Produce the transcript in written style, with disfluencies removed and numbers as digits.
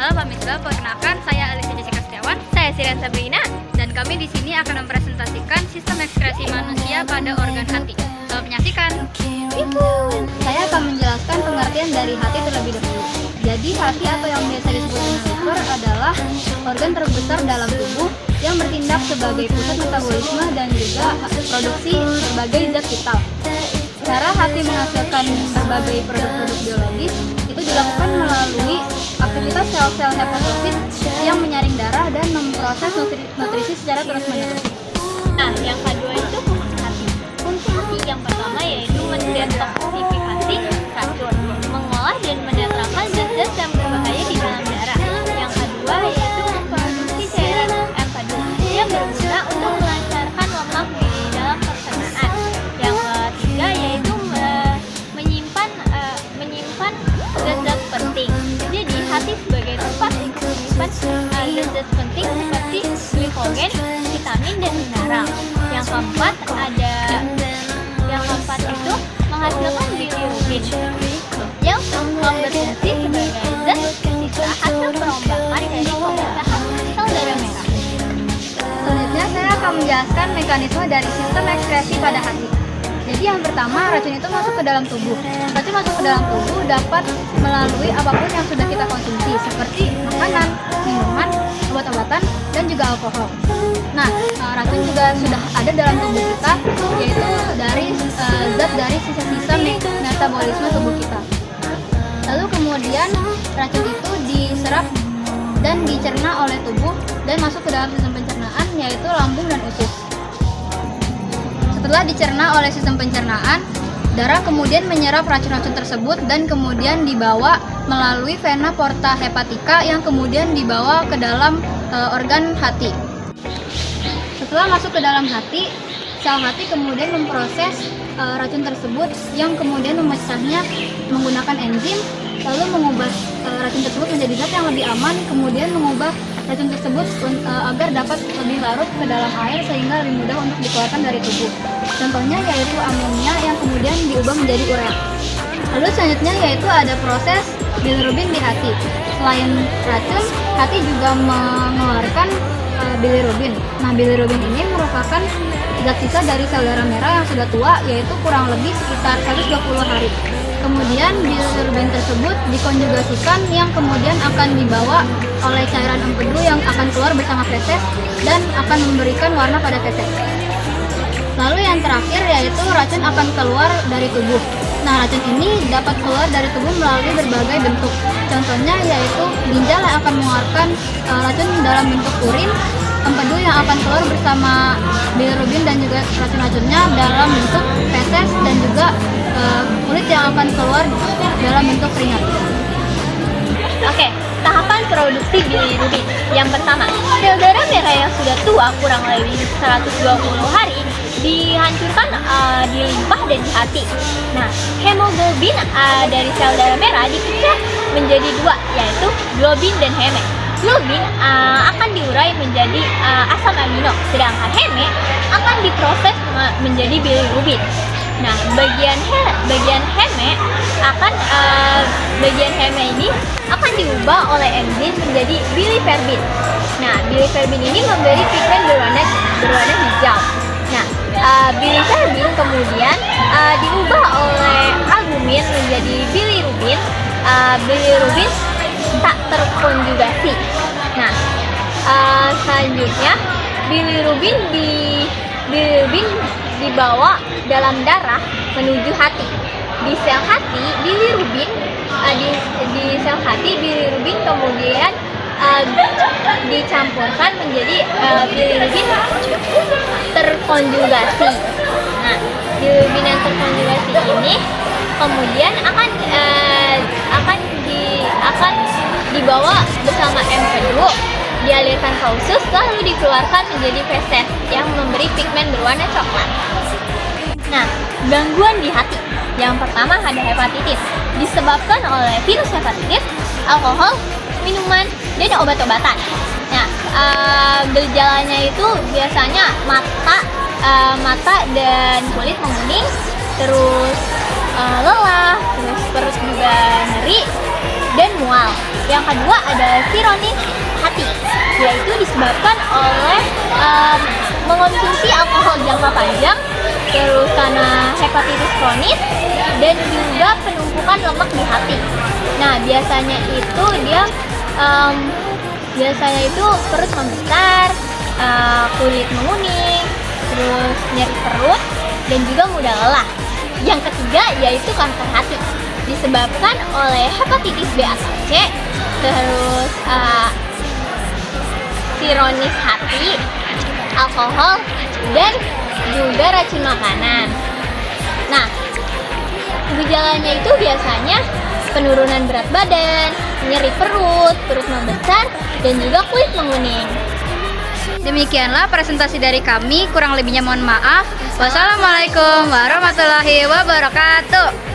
Halo Pak Misbah, perkenalkan saya Alicia Jessica Setiawan. Saya Sirian Sabrina. Dan kami di sini akan mempresentasikan sistem ekskresi manusia pada organ hati. Selamat menyaksikan. Saya akan menjelaskan pengertian dari hati terlebih dahulu. Jadi hati atau yang biasa disebut dengan liver adalah organ terbesar dalam tubuh yang bertindak sebagai pusat metabolisme dan juga produksi berbagai zat vital. Cara hati menghasilkan berbagai produk-produk biologis itu dilakukan melalui aktivitas sel-sel hepatosit yang menyaring darah dan memproses nutrisi secara terus-menerus. Nah, yang kedua itu fungsi hati. Fungsi hati yang pertama yaitu mendetoksifikasi racun, mengolah dan menetralkan zat-zat yang berbahaya di dalam darah. Yang kedua yaitu memproduksi cairan empedu yang berguna untuk melancarkan lemak di dalam pencernaan. Yang ketiga yaitu menyimpan zat-zat penting. Jadi hati sebagai tempat untuk menyimpan zat-zat penting seperti glikogen, vitamin dan mineral. Yang keempat itu menghasilkan bilirubin yang berfungsi sebagai zat sisa hasil perombakan dari pemecahan sel darah merah. Selanjutnya saya akan menjelaskan mekanisme dari sistem ekskresi pada hati. Jadi yang pertama, racun itu masuk ke dalam tubuh. Racun masuk ke dalam tubuh dapat melalui apapun yang sudah kita konsumsi, seperti makanan, minuman, obat-obatan, dan juga alkohol. Nah, racun juga sudah ada dalam tubuh kita, yaitu dari zat dari sisa-sisa metabolisme tubuh kita. Lalu kemudian racun itu diserap dan dicerna oleh tubuh dan masuk ke dalam sistem pencernaan, yaitu lambung dan usus. Setelah dicerna oleh sistem pencernaan, darah kemudian menyerap racun-racun tersebut dan kemudian dibawa melalui vena porta hepatica yang kemudian dibawa ke dalam organ hati. Setelah masuk ke dalam hati, sel hati kemudian memproses racun tersebut yang kemudian memecahnya menggunakan enzim, lalu mengubah racun tersebut menjadi zat yang lebih aman, kemudian mengubah racun tersebut agar dapat lebih larut ke dalam air sehingga lebih mudah untuk dikeluarkan dari tubuh. Contohnya yaitu amonia yang kemudian diubah menjadi urea. Lalu selanjutnya yaitu ada proses bilirubin di hati. Selain racun, hati juga mengeluarkan bilirubin. Nah, bilirubin ini merupakan zat sisa dari sel darah merah yang sudah tua, yaitu kurang lebih sekitar 120 hari. Kemudian bilirubin tersebut dikonjugasikan yang kemudian akan dibawa oleh cairan empedu yang akan keluar bersama feses dan akan memberikan warna pada feses. Lalu yang terakhir yaitu racun akan keluar dari tubuh. Nah, racun ini dapat keluar dari tubuh melalui berbagai bentuk. Contohnya yaitu ginjal yang akan mengeluarkan racun dalam bentuk urin, empedu yang akan keluar bersama bilirubin dan juga racun-racunnya dalam bentuk feses, dan juga kulit yang akan keluar dalam bentuk keringat. Oke, tahapan produksi bilirubin. Yang pertama, sel darah merah yang sudah tua kurang lebih 120 hari dihancurkan di limpa dan di hati. Nah, hemoglobin dari sel darah merah dipecah menjadi dua, yaitu globin dan heme. Globin akan diurai menjadi asam amino, sedangkan heme akan diproses menjadi bilirubin. Nah, bagian heme ini akan diubah oleh enzim menjadi biliverdin. Nah, biliverdin ini memberi pigmen berwarna hijau. Nah, biliverdin kemudian diubah oleh albumin menjadi bilirubin. Bilirubin tak terkonjugasi. Nah, selanjutnya bilirubin dibawa dalam darah menuju hati. Di sel hati bilirubin kemudian dicampurkan menjadi bilirubin terkonjugasi. Nah, bilirubin yang terkonjugasi ini kemudian akan dibawa bersama empedu, dialirkan ke usus, lalu dikeluarkan menjadi feses yang memberi pigmen berwarna coklat. Nah, gangguan di hati. Yang pertama ada hepatitis, disebabkan oleh virus hepatitis, alkohol, minuman, dan obat-obatan. Nah, gejalanya itu biasanya mata dan kulit menguning, terus lelah, terus perut juga nyeri, dan mual. Yang kedua ada sironis hati, yaitu disebabkan oleh mengonsumsi alkohol jangka panjang, terus karena hepatitis kronis, dan juga penumpukan lemak di hati. Nah, biasanya itu perut membesar, kulit menguning, terus nyeri perut, dan juga mudah lelah. Yang ketiga yaitu kanker hati, disebabkan oleh hepatitis B atau C, terus sironis hati, alkohol, dan juga racun makanan. Nah, gejalanya itu biasanya penurunan berat badan, nyeri perut, perut membesar, dan juga kulit menguning. Demikianlah presentasi dari kami, kurang lebihnya mohon maaf. Wassalamualaikum warahmatullahi wabarakatuh.